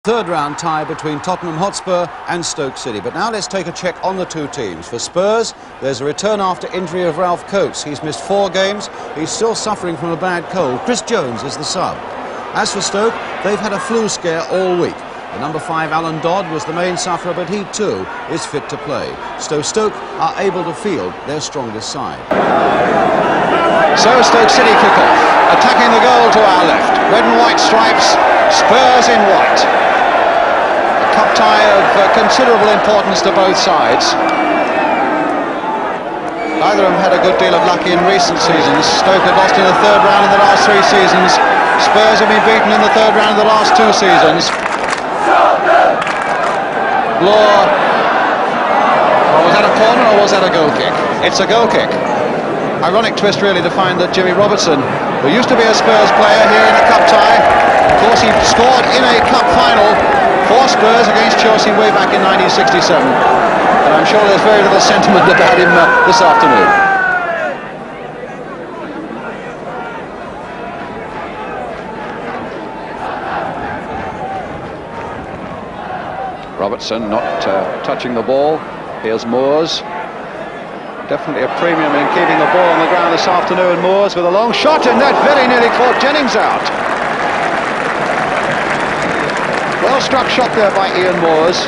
Third round tie between Tottenham Hotspur and Stoke City. But now let's take a check on the two teams. For Spurs, there's a return after injury of Ralph Coates. He's missed 4 games. He's still suffering from a bad cold. Chris Jones is the sub. As for Stoke, they've had a flu scare all week. The number 5 Alan Dodd was the main sufferer, but he too is fit to play. Stoke are able to field their strongest side. So Stoke City kick off, attacking the goal to our left. Red and white stripes, Spurs in white. A cup tie of considerable importance to both sides. Neither of them had a good deal of luck in recent seasons. Stoke had lost in the third round in the last 3 seasons. Spurs have been beaten in the third round of the last 2 seasons. Law. Well, was that a corner or was that a goal kick? It's a goal kick. Ironic twist really to find that Jimmy Robertson, who used to be a Spurs player here in a cup tie, of course he scored in a cup final for Spurs against Chelsea way back in 1967. And I'm sure there's very little sentiment about him this afternoon. Robertson not touching the ball. Here's Moores. Definitely a premium in keeping the ball on the ground this afternoon. Moores with a long shot, and that very nearly caught Jennings out. Well struck shot there by Ian Moores,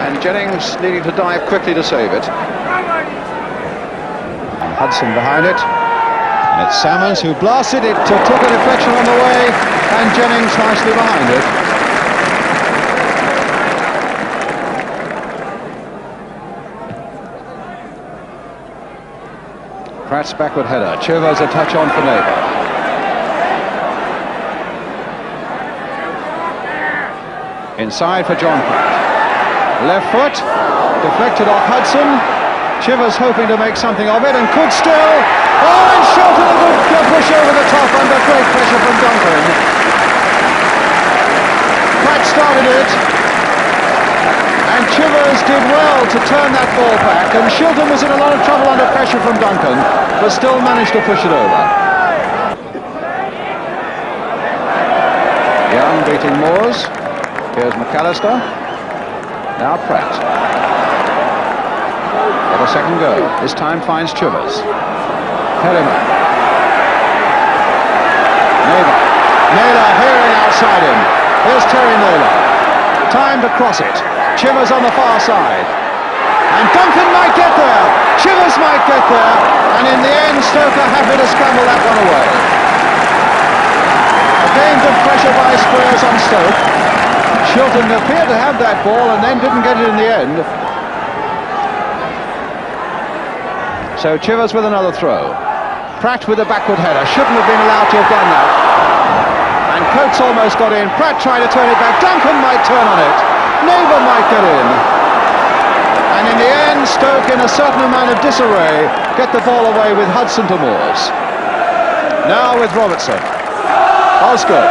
and Jennings needing to dive quickly to save it. And Hudson behind it, and it's Salmons who blasted it, took a deflection on the way, and Jennings nicely behind it. Pratt's backward header. Chivers a touch on for Neighbour. Inside for John Pratt. Left foot, deflected off Hudson. Chivers hoping to make something of it and could still. Oh, and Shelton a good push over the top under great pressure from Duncan. Pratt started it. And Chivers did well to turn that ball back, and Shilton was in a lot of trouble under pressure from Duncan, but still managed to push it over. Young beating Moores. Here's McAllister. Now Pratt. Get a second go. This time finds Chivers. Perryman. Naylor hearing outside him. Here's Terry Naylor. Time to cross it. Chivers on the far side, and Duncan might get there, Chivers might get there, and in the end Stoke are happy to scramble that one away. Again good pressure by Spurs on Stoke. Shilton appeared to have that ball and then didn't get it in the end. So Chivers with another throw. Pratt with a backward header, shouldn't have been allowed to have done that. And Coates almost got in, Pratt tried to turn it back, Duncan might turn on it. Neighbour might get in, and in the end Stoke, in a certain amount of disarray, get the ball away with Hudson to Moores. Now with Robertson. Osgood.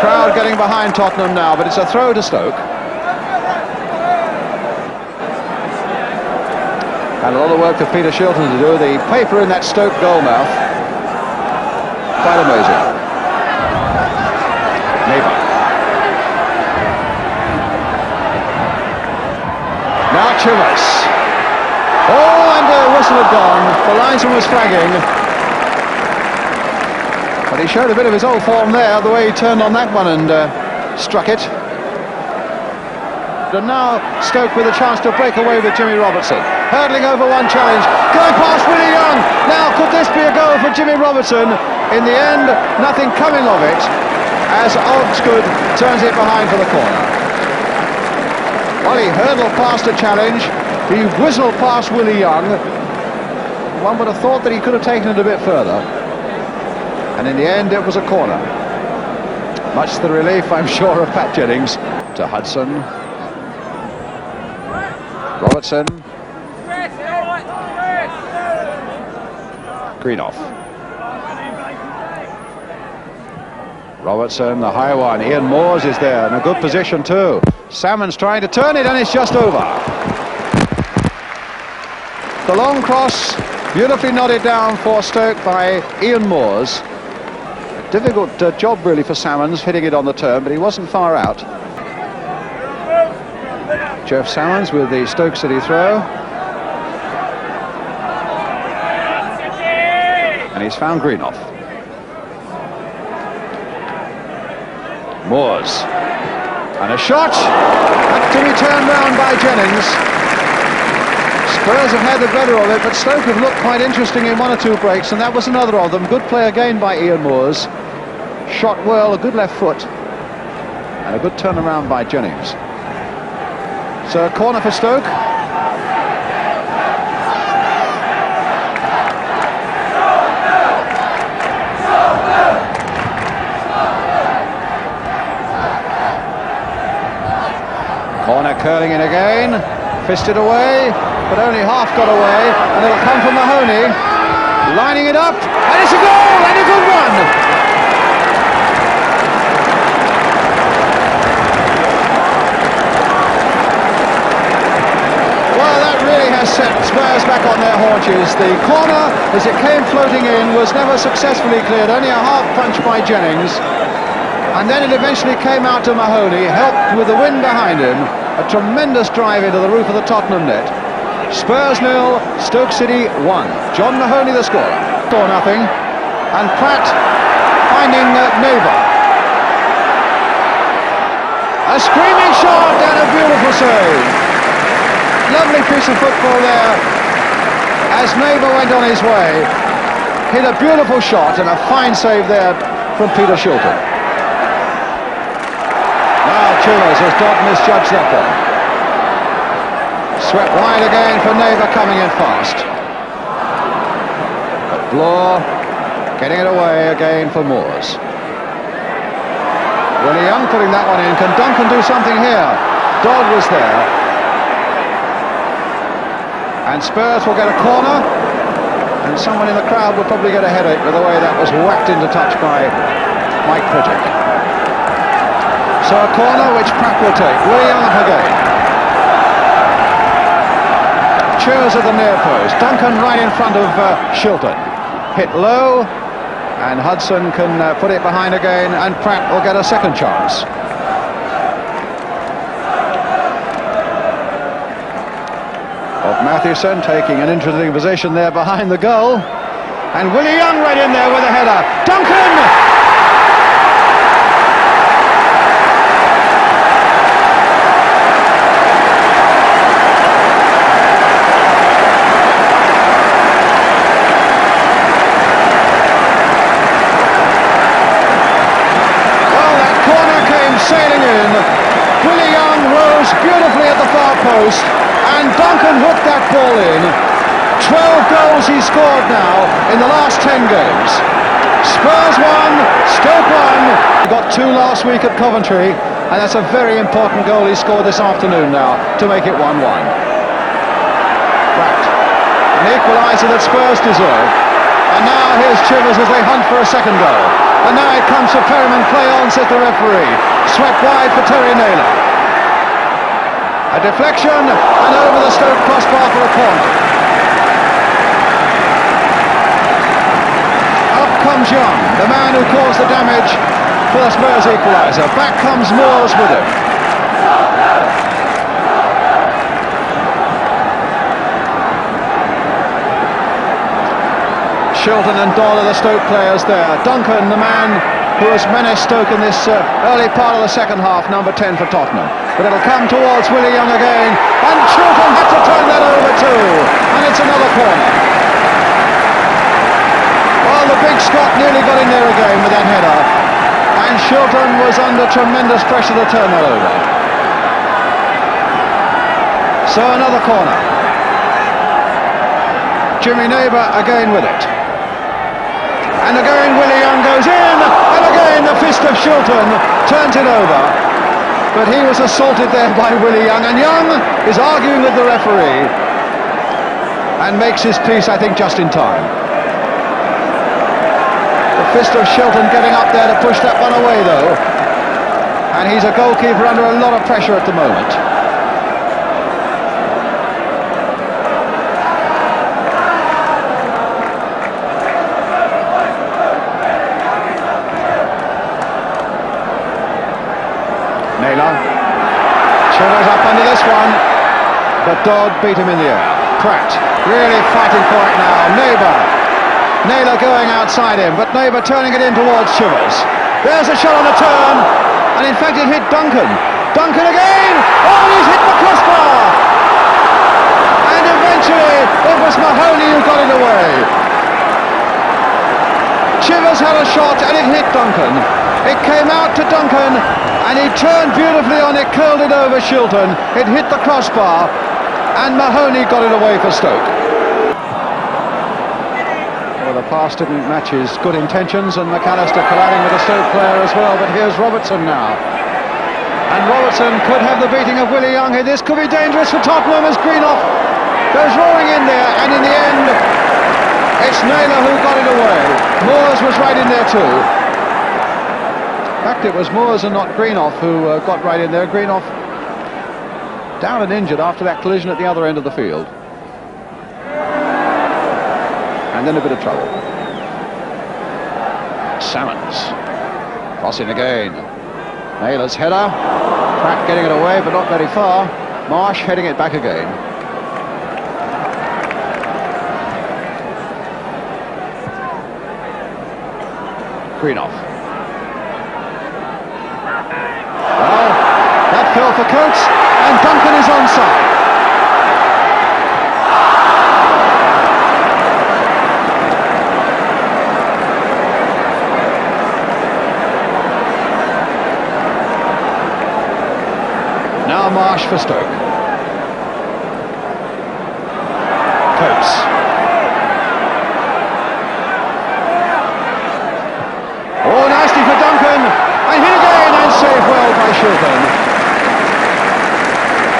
Crowd getting behind Tottenham now, but it's a throw to Stoke. And a lot of work for Peter Shilton to do. The paper in that Stoke goal mouth, quite amazing. Neighbour. Now Chivers. Oh, and the whistle had gone. The linesman was flagging. But he showed a bit of his old form there, the way he turned on that one and struck it. And now Stoke with a chance to break away with Jimmy Robertson. Hurdling over one challenge. Going past Willie Young. Now could this be a goal for Jimmy Robertson? In the end, nothing coming of it, as Osgood turns it behind for the corner. Well, he hurdled past a challenge, he whistled past Willie Young. One would have thought that he could have taken it a bit further. And in the end, it was a corner. Much to the relief, I'm sure, of Pat Jennings. To Hudson. Robertson. Greenoff. Robertson, the high one. Ian Moores is there in a good position too. Salmon's trying to turn it, and it's just over. The long cross, beautifully nodded down for Stoke by Ian Moores. Difficult job really for Salmons, hitting it on the turn, but he wasn't far out. Jeff Salmons with the Stoke City throw. And he's found Greenoff. Moores. And a shot. Had to be turned round by Jennings. Spurs have had the better of it, but Stoke have looked quite interesting in one or two breaks, and that was another of them. Good play again by Ian Moores. Shot well, a good left foot. And a good turnaround by Jennings. So a corner for Stoke. Corner curling in again, fisted away, but only half got away, and it'll come from Mahoney, lining it up, and it's a goal, and a good one! Well, that really has set Spurs back on their haunches. The corner, as it came floating in, was never successfully cleared, only a half punch by Jennings. And then it eventually came out to Mahoney, helped with the wind behind him. A tremendous drive into the roof of the Tottenham net. Spurs 0, Stoke City 1. John Mahoney the scorer. 4-0. And Pratt finding Neighbour. A screaming shot and a beautiful save. Lovely piece of football there. As Neighbour went on his way, hit a beautiful shot and a fine save there from Peter Shilton. Chivers has Dodd misjudged that one. Swept wide again for Neighbour, coming in fast. But Bloor getting it away again for Moores. Willie Young putting that one in. Can Duncan do something here? Dodd was there. And Spurs will get a corner. And someone in the crowd will probably get a headache with the way that was whacked into touch by Mike Pritchard. So a corner which Pratt will take. Willie Young up again. Cheers at the near post. Duncan right in front of Shilton. Hit low, and Hudson can put it behind again, and Pratt will get a second chance. Of Mathewson taking an interesting position there behind the goal. And Willie Young right in there with a header. Duncan! Sailing in, Willie Young rose beautifully at the far post, and Duncan hooked that ball in. 12 goals he scored now in the last 10 games. Spurs 1, Stoke 1. He got 2 last week at Coventry, and that's a very important goal he scored this afternoon now to make it 1-1. Pratt, an equaliser that Spurs deserve. And now here's Chivers as they hunt for a second goal. And now it comes for Perryman. Play on, says the referee. Swept wide for Terry Naylor. A deflection and over the Stoke crossbar for a corner. Up comes Young, the man who caused the damage for the Spurs equaliser. Back comes Moores with him. Shilton and Dodd are the Stoke players there. Duncan, the man who has menaced Stoke in this early part of the second half, number 10 for Tottenham. But it'll come towards Willie Young again, and Shilton had to turn that over too, and it's another corner. Well, the big Scot nearly got in there again with that header, and Shilton was under tremendous pressure to turn that over. So another corner. Jimmy Neighbour again with it. And again Willie Young goes in, and again the fist of Shilton turns it over. But he was assaulted there by Willie Young, and Young is arguing with the referee and makes his peace, I think, just in time. The fist of Shilton getting up there to push that one away though, and he's a goalkeeper under a lot of pressure at the moment. Naylor. Chivers up under this one, but Dodd beat him in the air. Pratt really fighting for it now. Naylor going outside him, but Naylor turning it in towards Chivers. There's a shot on a turn, and in fact it hit Duncan. Duncan again! Oh, he's hit the crossbar! And eventually it was Mahoney who got it away. Chivers had a shot and it hit Duncan. It came out to Duncan and he turned beautifully on it, curled it over Shilton. It hit the crossbar and Mahoney got it away for Stoke. Well, the pass didn't match his good intentions and McAllister colliding with a Stoke player as well, but here's Robertson now. And Robertson could have the beating of Willie Young here. This could be dangerous for Tottenham as Greenough goes roaring in there, and in the end it's Naylor who got it away. Moores was right in there too. In fact, it was Moores and not Greenough who got right in there. Greenough down and injured after that collision at the other end of the field. And then a bit of trouble. Salmons crossing again. Naylor's header. Pratt getting it away, but not very far. Marsh heading it back again. Greenoff. Well, that fell for Coates, and Duncan is onside. Now Marsh for Stoke. Coates. Oh, nasty for Duncan, and hit again, and saved well by Shilton.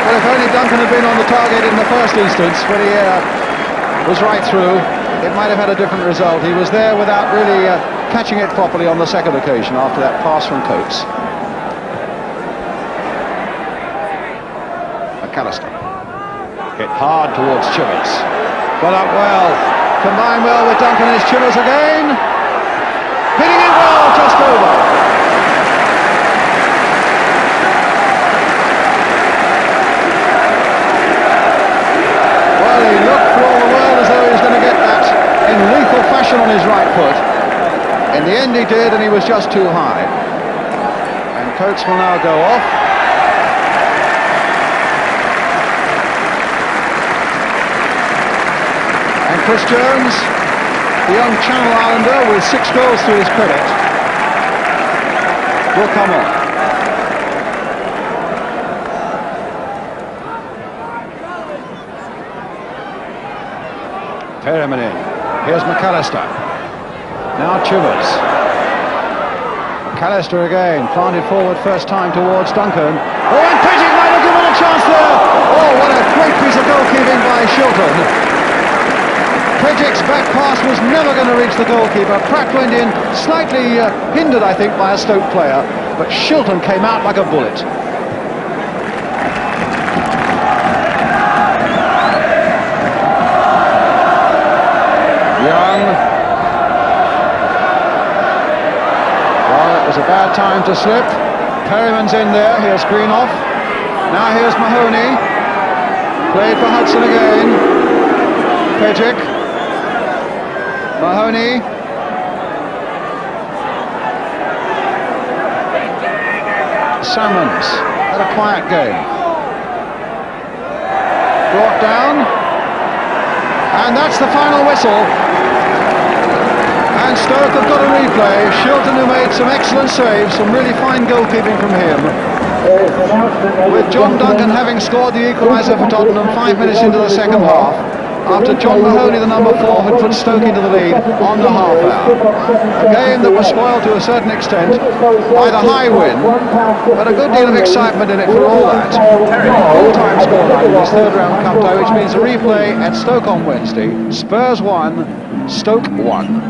Well, if only Duncan had been on the target in the first instance when he was right through, it might have had a different result. He was there without really catching it properly on the second occasion after that pass from Coates. McAllister hit hard towards Chivers. Got up well, combined well with Duncan. Is Chivers again, hitting it well, just over. Well, he looked for all the world as though he was going to get that in lethal fashion on his right foot. In the end he did, and he was just too high. And Coates will now go off. And Chris Jones, the young Channel Islander with 6 goals to his credit, will come on. Perriman in. Here's McAllister. Now Chivers. McAllister again, planted forward first time towards Duncan. Oh, and Pidgeot might have given a chance there. Oh, what a great piece of goalkeeping by Shilton. Pidgeot's back pass was never going to reach the goalkeeper. Pratt went in, slightly hindered, I think, by a Stoke player, but Shilton came out like a bullet. Young. Well, it was a bad time to slip. Perriman's in there. Here's Greenoff. Now here's Mahoney. Played for Hudson again. Pidgeot. Mahoney. Salmons had a quiet game. Brought down. And that's the final whistle. And Stoke have got a replay. Shilton, who made some excellent saves, some really fine goalkeeping from him. With John Duncan having scored the equaliser for Tottenham 5 minutes into the second half, after John Mahoney, the number 4, had put Stoke into the lead on the half hour. A game that was spoiled to a certain extent by the high win, but a good deal of excitement in it for all that. Full-time scoreline in this third round cup tie, which means a replay at Stoke on Wednesday. Spurs 1, Stoke 1.